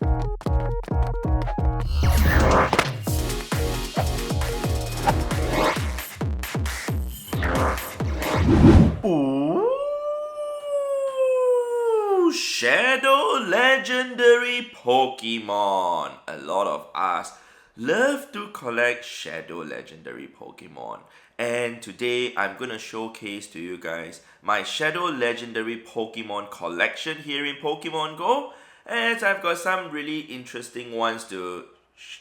Ooh, Shadow Legendary Pokemon. A lot of us love to collect Shadow Legendary Pokemon. And today I'm gonna showcase to you guys my Shadow Legendary Pokemon collection here in Pokemon GO. And I've got some really interesting ones to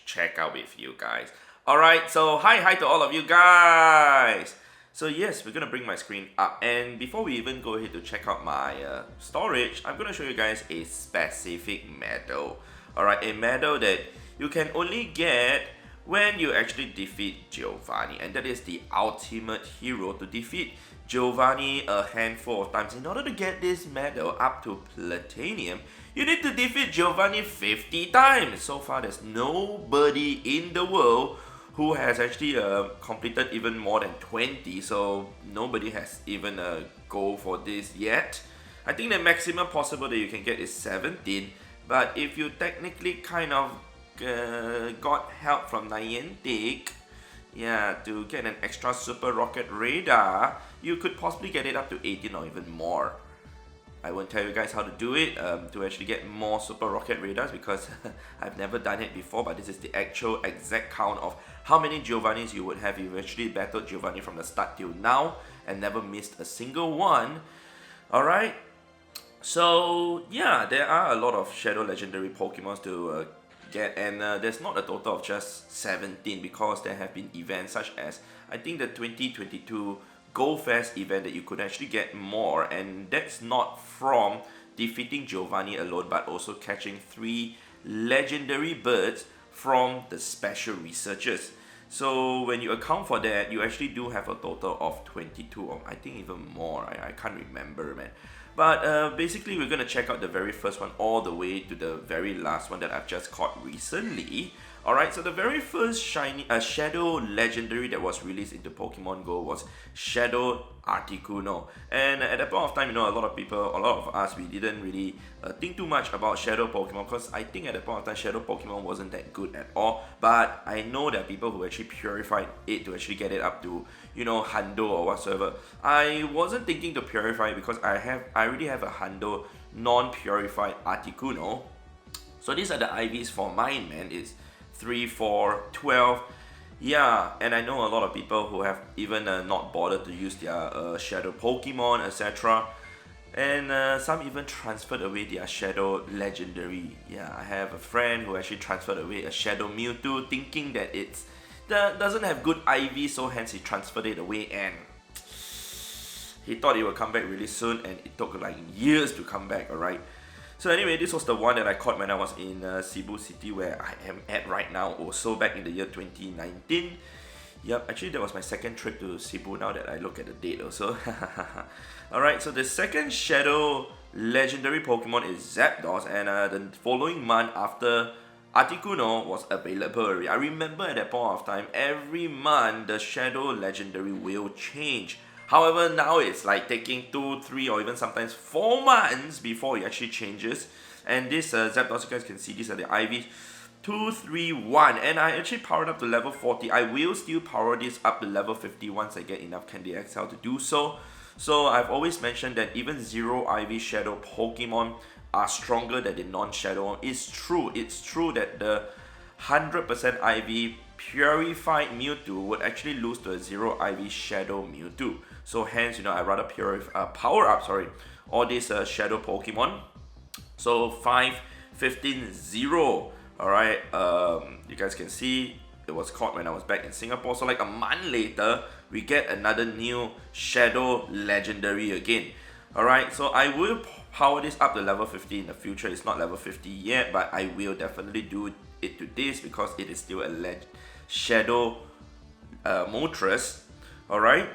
check out with you guys. Alright, so hi to all of you guys. So yes, we're going to bring my screen up, and before we even go ahead to check out my storage, I'm going to show you guys a specific medal. Alright, a medal that you can only get when you actually defeat Giovanni, and that is the ultimate hero to defeat Giovanni a handful of times. In order to get this medal up to Platinum, you need to defeat Giovanni 50 times. So far, there's nobody in the world who has actually completed even more than 20, so nobody has even a goal for this yet. I think the maximum possible that you can get is 17, but if you technically kind of got help from Niantic, yeah, to get an extra super rocket radar, you could possibly get it up to 18 or even more. I won't tell you guys how to do it to actually get more super rocket radars, because I've never done it before, but this is the actual exact count of how many Giovannis you would have if you actually battled Giovanni from the start till now and never missed a single one. Alright, so yeah, there are a lot of Shadow Legendary Pokemons to get, and there's not a total of just 17, because there have been events such as, I think, the 2022 Go Fest event that you could actually get more, and that's not from defeating Giovanni alone, but also catching 3 legendary birds from the special researchers. So when you account for that, you actually do have a total of 22, or I think even more. I can't remember, man. But basically, we're going to check out the very first one all the way to the very last one that I've just caught recently. Alright, so the very first Shadow Legendary that was released into Pokemon GO was Shadow Articuno. And at that point of time, you know, a lot of us, we didn't really think too much about Shadow Pokemon, because I think at that point of time, Shadow Pokemon wasn't that good at all. But I know there are people who actually purified it to actually get it up to, you know, Hundo or whatsoever. I wasn't thinking to purify it because I already have a Hundo non-purified Articuno. So these are the IVs for mine, man. It's 3, 4, 12, yeah, and I know a lot of people who have even not bothered to use their Shadow Pokemon, etc. And some even transferred away their Shadow Legendary. Yeah, I have a friend who actually transferred away a Shadow Mewtwo, thinking that that doesn't have good IV, so hence he transferred it away, and he thought it would come back really soon, and it took like years to come back, alright? So anyway, this was the one that I caught when I was in Cebu City, where I am at right now, also back in the year 2019. Yep, actually that was my second trip to Cebu now that I look at the date also. Alright, so the second Shadow Legendary Pokemon is Zapdos, and the following month after Articuno was available already. I remember at that point of time, every month the Shadow Legendary will change. However, now it's like taking 2, 3, or even sometimes 4 months before it actually changes. And this Zapdos, you guys can see, these are the IVs 2, 3, 1. And I actually powered up to level 40. I will still power this up to level 50 once I get enough Candy XL to do so. So I've always mentioned that even 0 IV Shadow Pokemon are stronger than the non-Shadow. It's true that the 100% IV purified Mewtwo would actually lose to a 0 IV Shadow Mewtwo. So hence, you know, I rather power up all these Shadow Pokemon. So 5, 15, 0. Alright, you guys can see it was caught when I was back in Singapore. So like a month later, we get another new Shadow Legendary again. Alright, so I will power this up to level 50 in the future. It's not level 50 yet, but I will definitely do it to this because it is still a Shadow Moltres. Alright,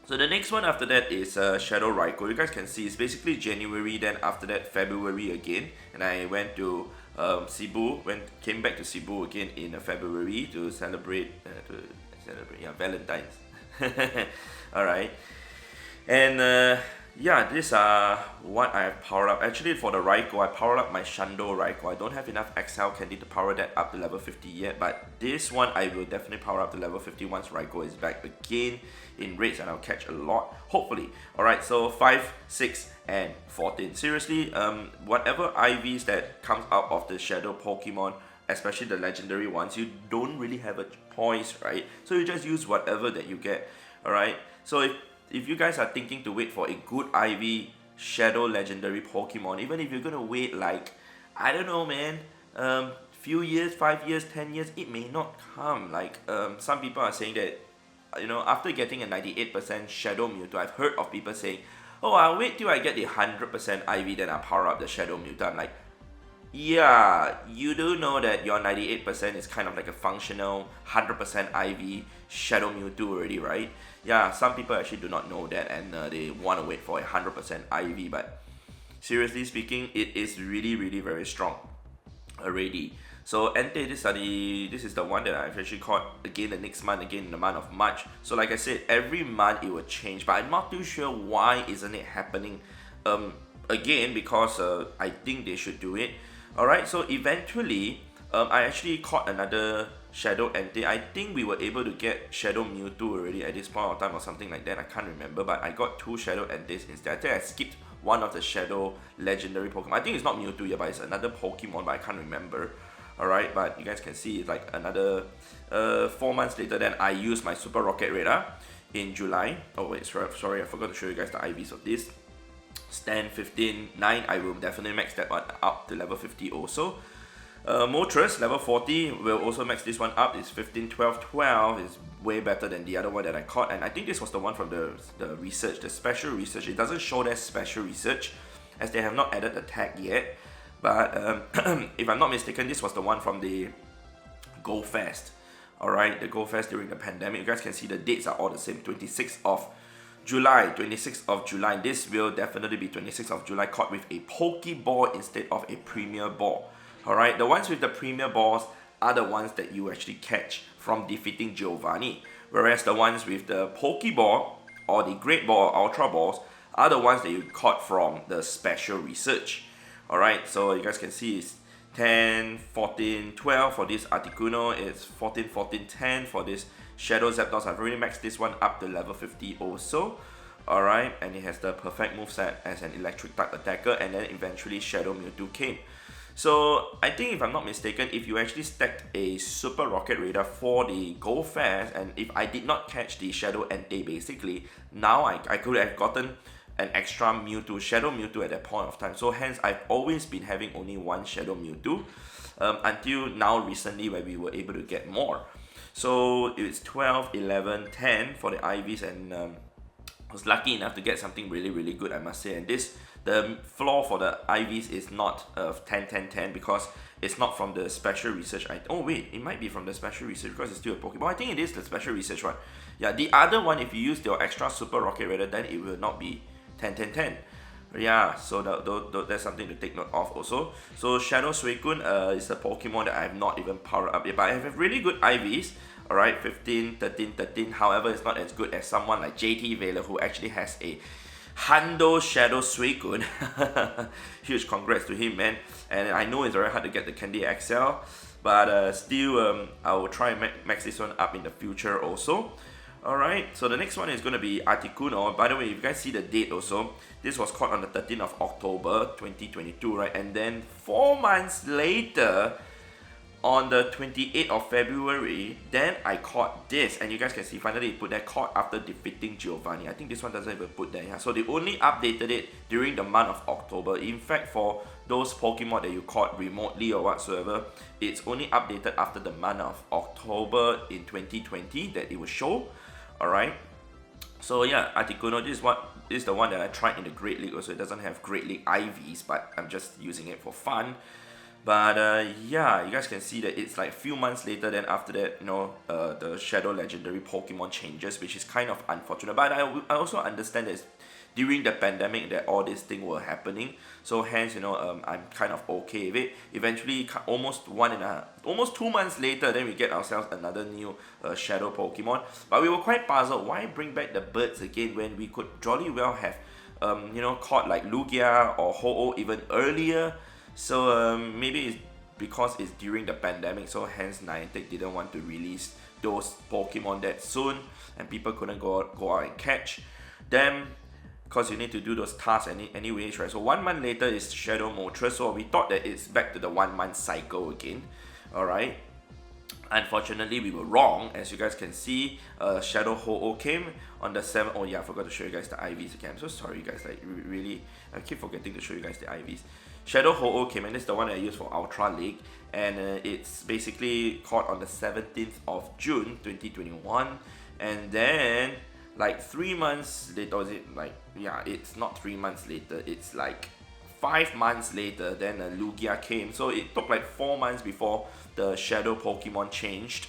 so the next one after that is Shadow Raikou. You guys can see it's basically January, then after that February again, and I went to Cebu, came back to Cebu again in February to celebrate Valentine's. Alright, and Yeah, these are what I have powered up. Actually, for the Raikou, I powered up my Shando Raikou. I don't have enough XL candy to power that up to level 50 yet, but this one I will definitely power up to level 50 once Raikou is back again in raids, and I'll catch a lot, hopefully. Alright, so 5, 6, and 14. Seriously, whatever IVs that comes out of the Shadow Pokemon, especially the legendary ones, you don't really have a choice, right? So you just use whatever that you get. Alright, so if you guys are thinking to wait for a good IV Shadow Legendary Pokemon, even if you're gonna wait like, I don't know man, few years, 5 years, 10 years, it may not come. Like, some people are saying that, after getting a 98% Shadow Mewtwo, I've heard of people saying, oh, I'll wait till I get the 100% IV, then I'll power up the Shadow Mewtwo. I'm like, yeah, you do know that your 98% is kind of like a functional 100% IV Shadow Mewtwo already, right? Yeah, some people actually do not know that, and they want to wait for a 100% IV, but seriously speaking, it is really, really very strong already. So Entei, this is the one that I've actually caught again the next month, again in the month of March. So like I said, every month it will change, but I'm not too sure why isn't it happening again, because I think they should do it. Alright, so eventually, I actually caught another Shadow Entei. I think we were able to get Shadow Mewtwo already at this point of time or something like that. I can't remember, but I got 2 Shadow Enteis instead. I think I skipped one of the Shadow Legendary Pokemon. I think it's not Mewtwo yet, but it's another Pokemon, but I can't remember. Alright, but you guys can see it's like another 4 months later. Then I used my Super Rocket Radar in July. Oh wait, sorry, I forgot to show you guys the IVs of this. Stand 15, 9, I will definitely max that one up to level 50 also. Moltres, level 40, will also max this one up. It's 15, 12, 12. It's way better than the other one that I caught. And I think this was the one from the research, the special research. It doesn't show that special research, as they have not added the tag yet. But if I'm not mistaken, this was the one from the Go Fest. Alright, the Go Fest during the pandemic. You guys can see the dates are all the same. 26th of July. This will definitely be 26th of July, caught with a Pokeball instead of a Premier Ball. Alright, the ones with the Premier Balls are the ones that you actually catch from defeating Giovanni, whereas the ones with the Pokeball or the Great Ball or Ultra Balls are the ones that you caught from the special research. Alright, so you guys can see it's 10, 14, 12 for this Articuno. It's 14, 14, 10 for this Shadow Zapdos. I've already maxed this one up to level 50 also. Alright, and it has the perfect moveset as an electric type attacker, and then eventually Shadow Mewtwo came. So I think if I'm not mistaken, if you actually stacked a Super Rocket Radar for the Go Fest, and if I did not catch the Shadow Entei basically, now I could have gotten an extra Mewtwo, Shadow Mewtwo at that point of time. So hence I've always been having only one Shadow Mewtwo until now recently, where we were able to get more. So it's 12, 11, 10 for the IVs, and I was lucky enough to get something really, really good, I must say. And the floor for the IVs is not 10, 10, 10, because it's not from the special research. Oh wait, it might be from the special research because it's still a Pokemon. I think it is the special research one. Yeah, the other one, if you use your extra Super Rocket Radar, then it will not be 10, 10, 10. Yeah, so that's something to take note of also. So Shadow Suicune is a Pokemon that I have not even powered up yet, but I have really good IVs. Alright, 15, 13, 13. However, it's not as good as someone like JT Veiler, who actually has a Hundo Shadow Suicune. Huge congrats to him, man. And I know it's very hard to get the Candy XL, but still, I will try and max this one up in the future also. Alright, so the next one is going to be Articuno. By the way, if you guys see the date also, this was caught on the 13th of October 2022, right? And then 4 months later, on the 28th of February, then I caught this, and you guys can see finally it put that caught after defeating Giovanni. I think this one doesn't even put that. Yeah. So they only updated it during the month of October. In fact, for those Pokemon that you caught remotely or whatsoever, it's only updated after the month of October in 2020 that it will show. Alright, so yeah, Articuno, this is the one that I tried in the Great League also. It doesn't have Great League IVs, but I'm just using it for fun. But yeah, you guys can see that it's like a few months later, then after that, the Shadow Legendary Pokemon changes, which is kind of unfortunate. But I also understand that during the pandemic that all these things were happening, so hence I'm kind of okay with it. Eventually, almost 2 months later, then we get ourselves another new Shadow Pokemon. But we were quite puzzled, why bring back the birds again when we could jolly well have caught like Lugia or Ho-Oh even earlier. So maybe it's because it's during the pandemic, so hence Niantic didn't want to release those Pokemon that soon, and people couldn't go out and catch them because you need to do those tasks anyways, right? So 1 month later is Shadow Moltres, so we thought that it's back to the 1 month cycle again. Alright. Unfortunately, we were wrong. As you guys can see, Shadow Ho-Oh came on the 7th. Oh yeah, I forgot to show you guys the IVs again. I'm so sorry, guys. Like, really, I keep forgetting to show you guys the IVs. Shadow Ho-Oh came, and this is the one that I use for Ultra League. And it's basically caught on the 17th of June, 2021. And then, like 3 months later, or is it like, yeah, it's not 3 months later. It's like 5 months later, then Lugia came. So it took like 4 months before the Shadow Pokemon changed,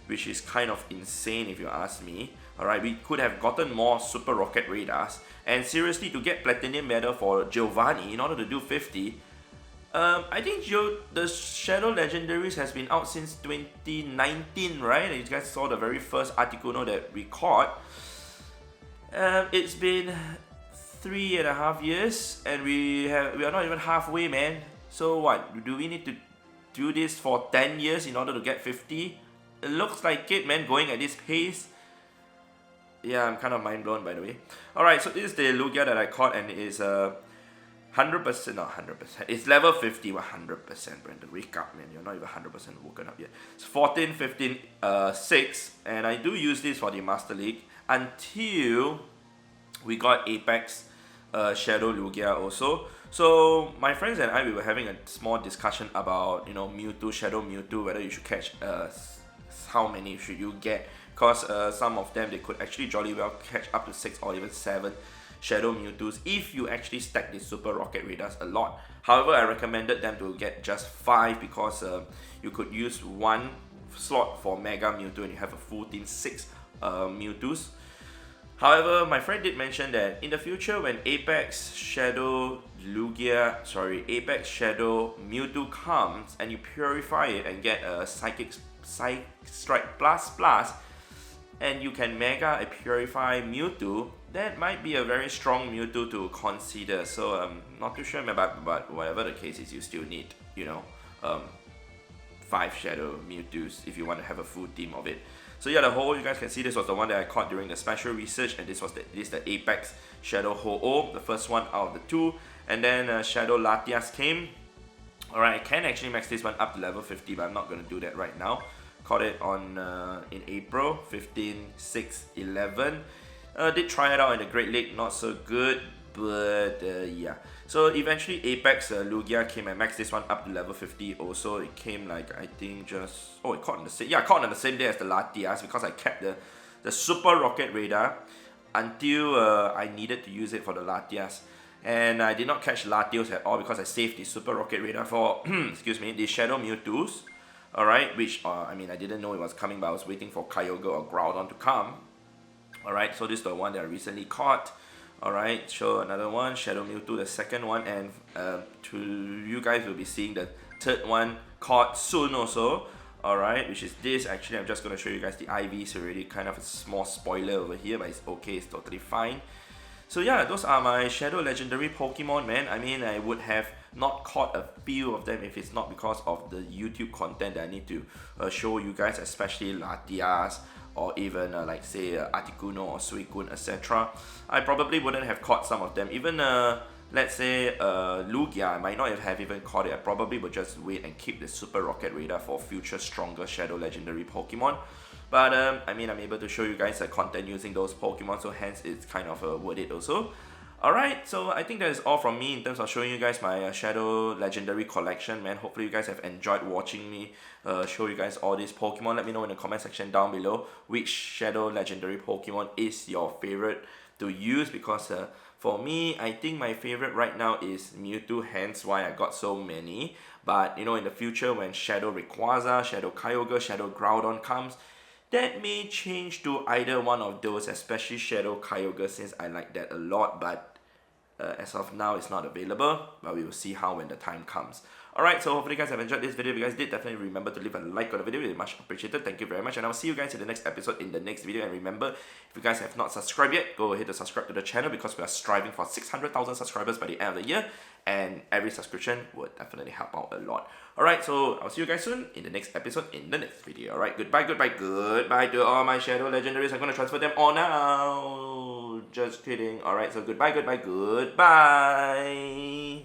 which is kind of insane if you ask me. Alright, we could have gotten more Super Rocket Radars. And seriously, to get Platinum Medal for Giovanni in order to do 50, I think the Shadow Legendaries has been out since 2019, right? And you guys saw the very first Articuno that we caught. It's been 3.5 years, and we are not even halfway, man. So what, do we need to do this for 10 years in order to get 50? It looks like it, man, going at this pace. Yeah, I'm kind of mind blown, by the way. Alright, so this is the Lugia that I caught, and it is 100%, not 100%, it's level 50, 100%, Brandon, wake up, man, you're not even 100% woken up yet. It's 14, 15, 6, and I do use this for the Master League until we got Apex Shadow Lugia also. So my friends and I, we were having a small discussion about, Mewtwo, Shadow Mewtwo, whether you should catch, how many should you get, because some of them, they could actually jolly well catch up to 6 or even 7 Shadow Mewtwo's if you actually stack the Super Rocket Radars a lot. However, I recommended them to get just 5 because you could use 1 slot for Mega Mewtwo and you have a full team 6 Mewtwo's. However, my friend did mention that in the future when Apex Shadow Mewtwo comes and you purify it and get a Psychic Strike Plus, and you can Mega a Purify Mewtwo, that might be a very strong Mewtwo to consider. So I'm not too sure, but whatever the case is, you still need, 5 Shadow Mewtwo's if you want to have a full team of it. So yeah, the whole, you guys can see this was the one that I caught during the special research, and this is the Apex Shadow Ho-Oh, the first one out of the 2, and then Shadow Latias came. Alright, I can actually max this one up to level 50, but I'm not going to do that right now. Caught it on in April, 15, 6, 11. Did try it out in the Great Lake, not so good, but yeah. So eventually Apex Lugia came and maxed this one up to level 50 also. It came like, I think just, it caught on the same, caught on the same day as the Latias because I kept the Super Rocket Radar until I needed to use it for the Latias. And I did not catch Latios at all because I saved the Super Rocket Radar for, excuse me, the Shadow Mewtwo's. Alright, which, I didn't know it was coming, but I was waiting for Kyogre or Groudon to come. Alright, so this is the one that I recently caught. Alright, so another one, Shadow Mewtwo, the second one, and you guys will be seeing the third one caught soon also. Alright, which is this. Actually, I'm just going to show you guys the IVs already, kind of a small spoiler over here, but it's okay, it's totally fine. So yeah, those are my Shadow Legendary Pokemon, man. I would have not caught a few of them if it's not because of the YouTube content that I need to show you guys, especially Latias, or even like say Articuno or Suicune, etc. I probably wouldn't have caught some of them. Even let's say Lugia, I might not have even caught it. I probably would just wait and keep the Super Rocket Radar for future stronger Shadow Legendary Pokemon. But I'm able to show you guys the content using those Pokemon, so hence it's kind of worth it also. Alright, so I think that is all from me in terms of showing you guys my Shadow Legendary collection, man. Hopefully you guys have enjoyed watching me show you guys all these Pokemon. Let me know in the comment section down below which Shadow Legendary Pokemon is your favorite to use, because for me, I think my favorite right now is Mewtwo, hence why I got so many. But in the future when Shadow Rayquaza, Shadow Kyogre, Shadow Groudon comes, that may change to either one of those, especially Shadow Kyogre, since I like that a lot. But As of now, it's not available, but we will see how when the time comes. Alright, so hopefully you guys have enjoyed this video. If you guys did, definitely remember to leave a like on the video. It's much appreciated. Thank you very much. And I'll see you guys in the next episode in the next video. And remember, if you guys have not subscribed yet, go ahead to subscribe to the channel because we are striving for 600,000 subscribers by the end of the year. And every subscription would definitely help out a lot. Alright, so I'll see you guys soon in the next episode in the next video. Alright, goodbye to all my Shadow Legendaries. I'm going to transfer them all now. Just kidding. Alright, so goodbye.